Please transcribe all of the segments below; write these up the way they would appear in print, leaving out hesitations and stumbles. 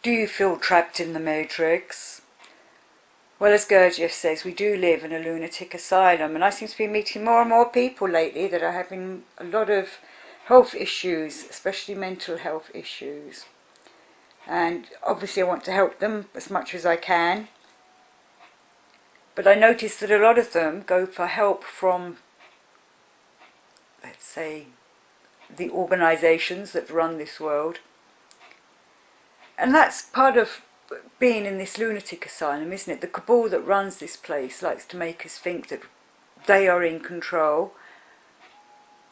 Do you feel trapped in the matrix? Well, as Gurdjieff says, we do live in a lunatic asylum, and I seem to be meeting more and more people lately that are having a lot of health issues, especially mental health issues. And obviously I want to help them as much as I can. But I notice that a lot of them go for help from, let's say, the organisations that run this world. And that's part of being in this lunatic asylum, isn't it? The cabal that runs this place likes to make us think that they are in control.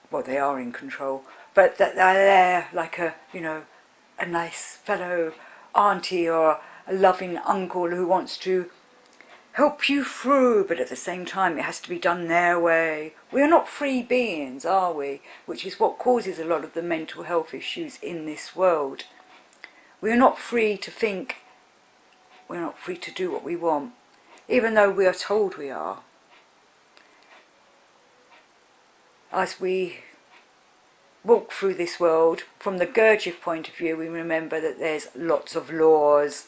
Well, they are in control, but that they're there like a, a nice fellow auntie or a loving uncle who wants to help you through, but at the same time it has to be done their way. We are not free beings, are we? Which is what causes a lot of the mental health issues in this world. We are not free to think, we're not free to do what we want, even though we are told we are. As we walk through this world, from the Gurdjieff point of view, we remember that there's lots of laws,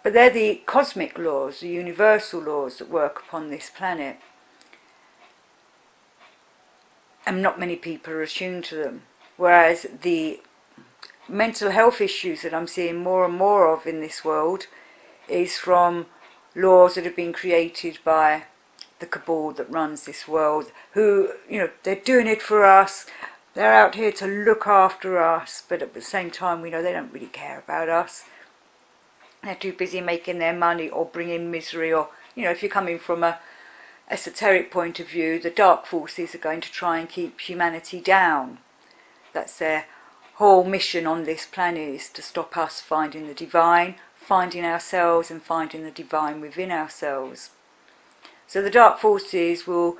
but they're the cosmic laws, the universal laws that work upon this planet. And not many people are attuned to them. Whereas the mental health issues that I'm seeing more and more of in this world is from laws that have been created by the cabal that runs this world, who, they're doing it for us, they're out here to look after us, but at the same time we know they don't really care about us. They're too busy making their money or bringing misery, or, if you're coming from a esoteric point of view, the dark forces are going to try and keep humanity down. That's their whole mission on this planet, is to stop us finding the divine, finding ourselves and finding the divine within ourselves. So the dark forces will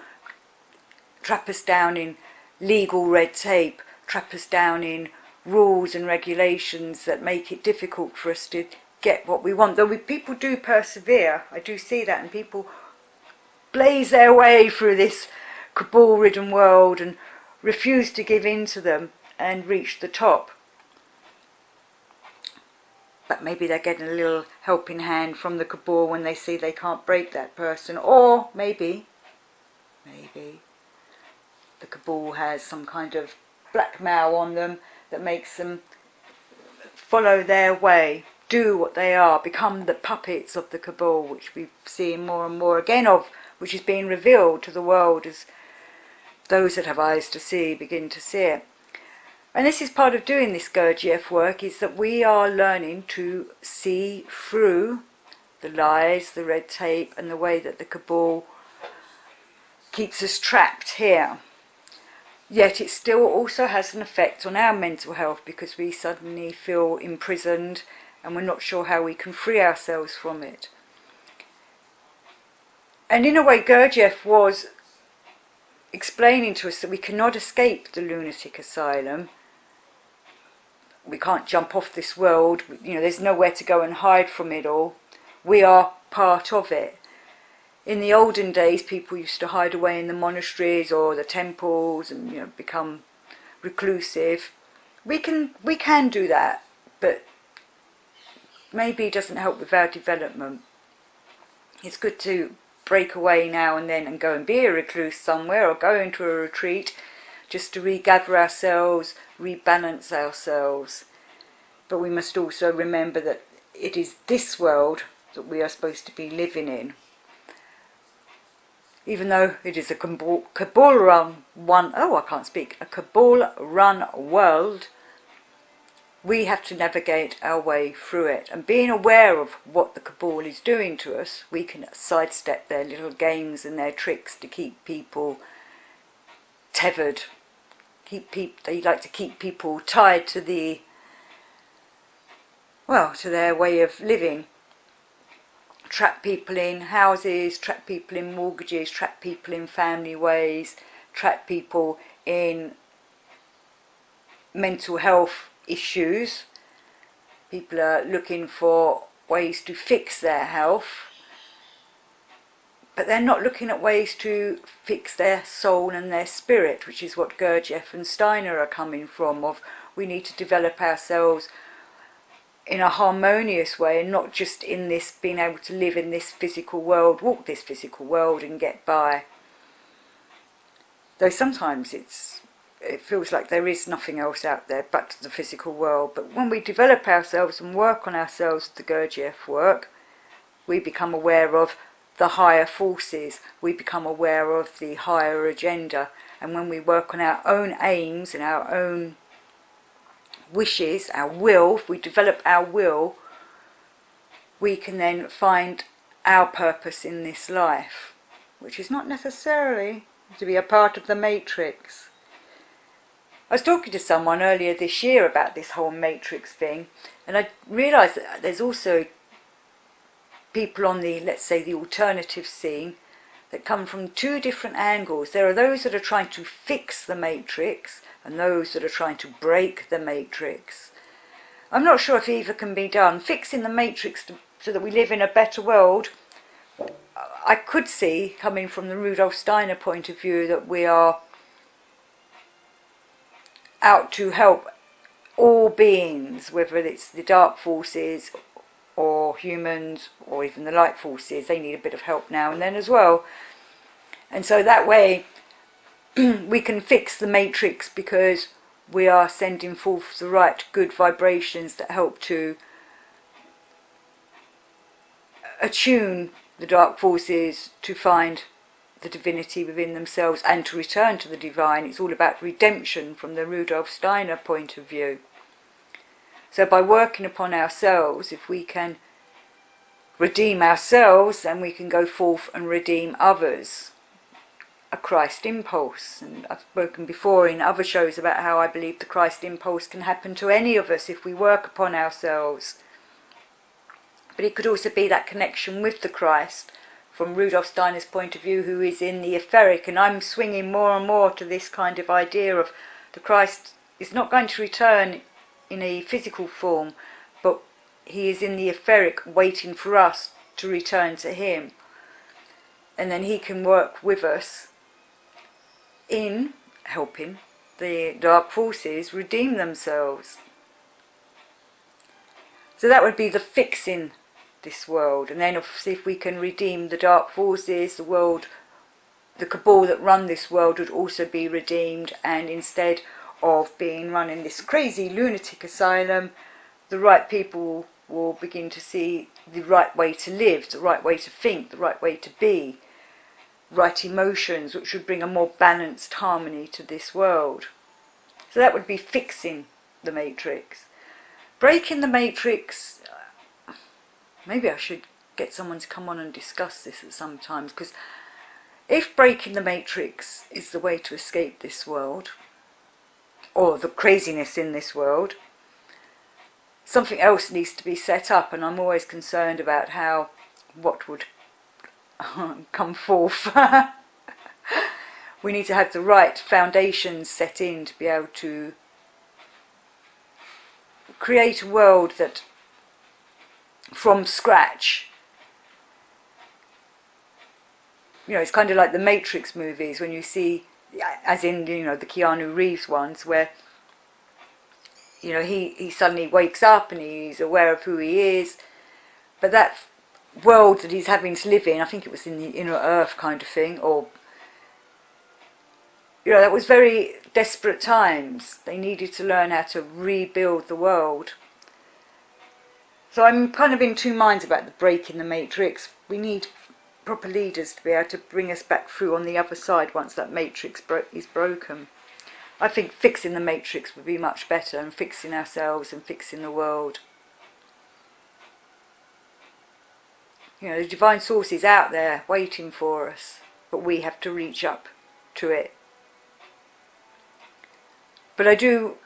trap us down in legal red tape, trap us down in rules and regulations that make it difficult for us to get what we want. Though people do persevere, I do see that, and people blaze their way through this cabal-ridden world and refuse to give in to them and reach the top. But maybe they're getting a little helping hand from the cabal when they see they can't break that person. Or maybe the cabal has some kind of blackmail on them that makes them follow their way, do what they are, become the puppets of the cabal, which we're seeing more and more again of, which is being revealed to the world as those that have eyes to see begin to see it. And this is part of doing this Gurdjieff work, is that we are learning to see through the lies, the red tape, and the way that the cabal keeps us trapped here. Yet it still also has an effect on our mental health, because we suddenly feel imprisoned and we're not sure how we can free ourselves from it. And in a way, Gurdjieff was explaining to us that we cannot escape the lunatic asylum. We can't jump off this world, there's nowhere to go and hide from it all. We are part of it. In the olden days, people used to hide away in the monasteries or the temples and become reclusive. We can do that, but maybe it doesn't help with our development. It's good to break away now and then and go and be a recluse somewhere, or go into a retreat just to regather ourselves, rebalance ourselves. But we must also remember that it is this world that we are supposed to be living in. Even though it is a cabal-run world, we have to navigate our way through it. And being aware of what the cabal is doing to us, we can sidestep their little games and their tricks to keep people tethered. They like to keep people tied to to their way of living. Trap people in houses, trap people in mortgages, trap people in family ways, trap people in mental health issues. People are looking for ways to fix their health, but they're not looking at ways to fix their soul and their spirit, which is what Gurdjieff and Steiner are coming from, of we need to develop ourselves in a harmonious way, and not just in this being able to live in this physical world, walk this physical world and get by. Though sometimes it feels like there is nothing else out there but the physical world. But when we develop ourselves and work on ourselves, the Gurdjieff work, we become aware of the higher forces, we become aware of the higher agenda. And when we work on our own aims and our own wishes, our will, if we develop our will, we can then find our purpose in this life, which is not necessarily to be a part of the matrix. I was talking to someone earlier this year about this whole matrix thing, and I realised that there's also people on the, let's say, the alternative scene that come from two different angles. There are those that are trying to fix the matrix and those that are trying to break the matrix. I'm not sure if either can be done. Fixing the matrix so that we live in a better world, I could see, coming from the Rudolf Steiner point of view, that we are out to help all beings, whether it's the dark forces or humans or even the light forces. They need a bit of help now and then as well. And so that way we can fix the matrix because we are sending forth the right good vibrations that help to attune the dark forces to find the divinity within themselves and to return to the divine. It's all about redemption from the Rudolf Steiner point of view. So by working upon ourselves, if we can redeem ourselves, then we can go forth and redeem others. A Christ impulse. And I've spoken before in other shows about how I believe the Christ impulse can happen to any of us if we work upon ourselves. But it could also be that connection with the Christ from Rudolf Steiner's point of view, who is in the etheric. And I'm swinging more and more to this kind of idea of the Christ is not going to return in a physical form, but he is in the etheric waiting for us to return to him. And then he can work with us in helping the dark forces redeem themselves. So that would be the fixing this world. And then obviously if we can redeem the dark forces, the world, the cabal that run this world would also be redeemed, and instead of being run in this crazy lunatic asylum, the right people will begin to see the right way to live, the right way to think, the right way to be, right emotions, which would bring a more balanced harmony to this world. So that would be fixing the matrix. Breaking the matrix, maybe I should get someone to come on and discuss this at some times, because if breaking the matrix is the way to escape this world, or the craziness in this world, something else needs to be set up. And I'm always concerned about what would come forth. We need to have the right foundations set in to be able to create a world that from scratch, it's kind of like the Matrix movies, when you see, as in the Keanu Reeves ones, where he suddenly wakes up and he's aware of who he is, but that world that he's having to live in, I think it was in the inner earth kind of thing, or that was very desperate times. They needed to learn how to rebuild the world. So I'm kind of in two minds about the breaking the matrix. We need proper leaders to be able to bring us back through on the other side once that matrix is broken. I think fixing the matrix would be much better, and fixing ourselves and fixing the world. The divine source is out there waiting for us, but we have to reach up to it. But I do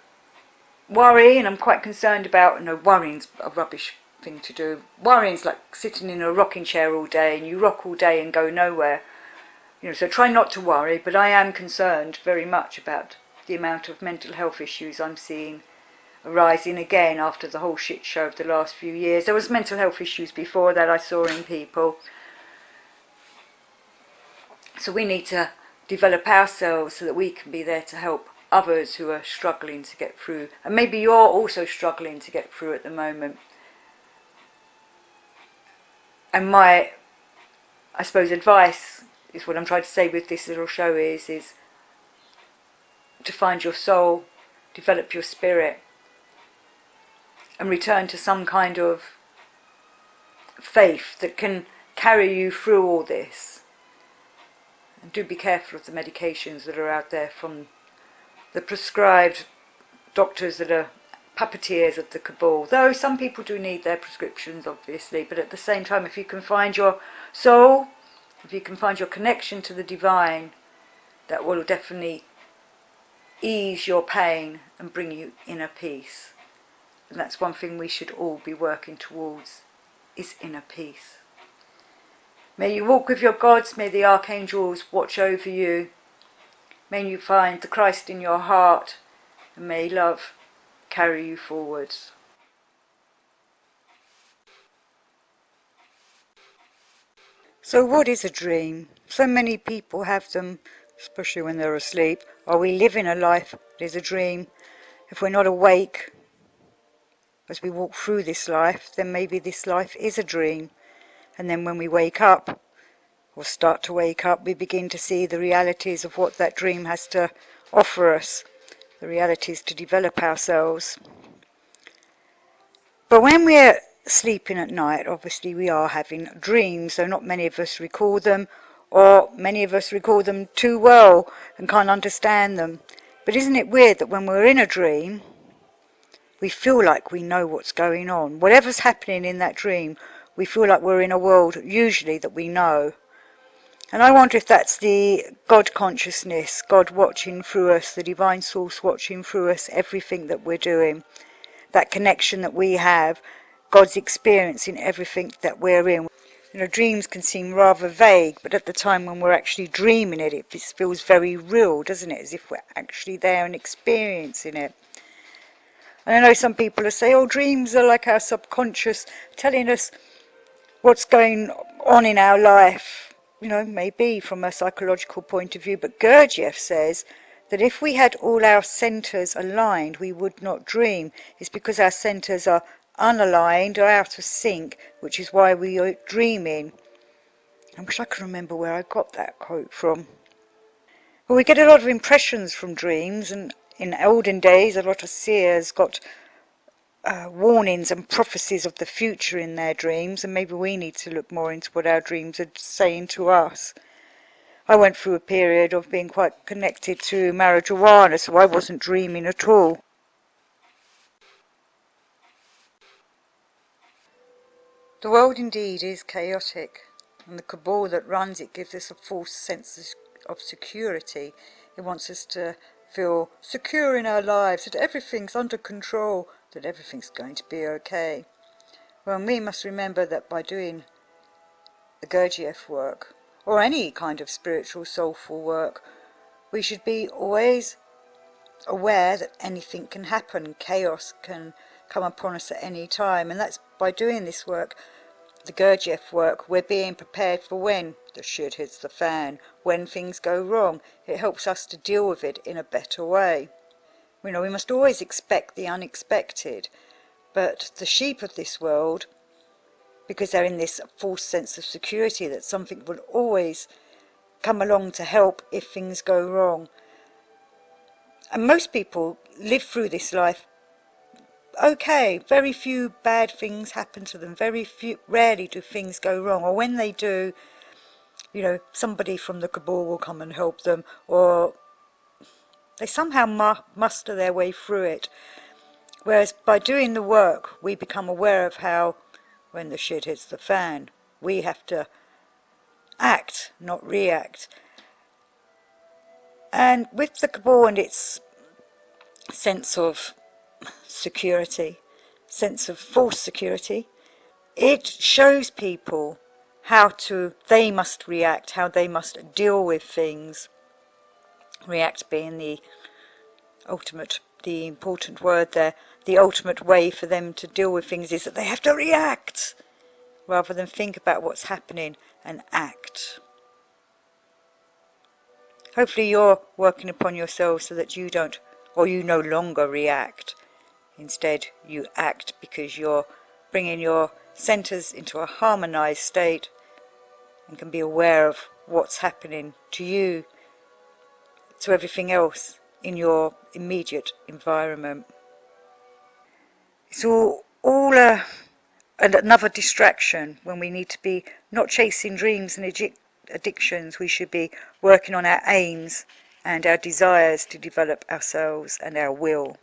worry, and I'm quite concerned about, worrying's a rubbish thing to do. Worrying's like sitting in a rocking chair all day, and you rock all day and go nowhere. So try not to worry, but I am concerned very much about the amount of mental health issues I'm seeing arising again after the whole shit show of the last few years. There was mental health issues before that I saw in people. So we need to develop ourselves so that we can be there to help others who are struggling to get through, and maybe you're also struggling to get through at the moment. And my, I suppose, advice is what I'm trying to say with this little show is to find your soul, develop your spirit, and return to some kind of faith that can carry you through all this. And do be careful of the medications that are out there from the prescribed doctors that are puppeteers of the cabal. Though some people do need their prescriptions, obviously, but at the same time, if you can find your soul, if you can find your connection to the divine, that will definitely ease your pain and bring you inner peace. And that's one thing we should all be working towards, is inner peace. May you walk with your gods, may the archangels watch over you, may you find the Christ in your heart, and may love carry you forwards. So what is a dream? So many people have them, especially when they're asleep. Are we living a life that is a dream? If we're not awake as we walk through this life, then maybe this life is a dream. And then when we wake up, or start to wake up, we begin to see the realities of what that dream has to offer us, the realities to develop ourselves. But when we're sleeping at night, obviously we are having dreams, so not many of us recall them, or many of us recall them too well and can't understand them. But isn't it weird that when we're in a dream, we feel like we know what's going on? Whatever's happening in that dream, we feel like we're in a world usually that we know. And I wonder if that's the God consciousness, God watching through us, the divine source watching through us, everything that we're doing. That connection that we have, God's experience in everything that we're in. You know, dreams can seem rather vague, but at the time when we're actually dreaming it, it feels very real, doesn't it? As if we're actually there and experiencing it. And I know some people will say, oh, dreams are like our subconscious telling us what's going on in our life. You know, maybe from a psychological point of view, but Gurdjieff says that if we had all our centres aligned, we would not dream. It's because our centres are unaligned or out of sync, which is why we are dreaming. I wish I could remember where I got that quote from. Well, we get a lot of impressions from dreams, and in olden days, a lot of seers got warnings and prophecies of the future in their dreams, and maybe we need to look more into what our dreams are saying to us. I went through a period of being quite connected to marijuana, so I wasn't dreaming at all. The world indeed is chaotic, and the cabal that runs it gives us a false sense of security. It wants us to feel secure in our lives, that everything's under control, that everything's going to be okay. Well, we must remember that by doing the Gurdjieff work, or any kind of spiritual soulful work, we should be always aware that anything can happen, chaos can come upon us at any time, and that's by doing this work, the Gurdjieff work, we're being prepared for when the shit hits the fan, when things go wrong. It helps us to deal with it in a better way. You know, we must always expect the unexpected, but the sheep of this world, because they're in this false sense of security that something will always come along to help if things go wrong. And most people live through this life okay, very few bad things happen to them, rarely do things go wrong, or when they do, you know, somebody from the cabal will come and help them, or they somehow muster their way through it. Whereas by doing the work, we become aware of how, when the shit hits the fan, we have to act, not react. And with the cabal and its sense of security, sense of false security, it shows people how they must react, how they must deal with things. React being the important word there. The ultimate way for them to deal with things is that they have to react rather than think about what's happening and act. Hopefully you're working upon yourself so that you don't, or you no longer react. Instead, you act because you're bringing your centers into a harmonized state and can be aware of what's happening to you, to everything else in your immediate environment. It's all another distraction when we need to be not chasing dreams and addictions. We should be working on our aims and our desires to develop ourselves and our will.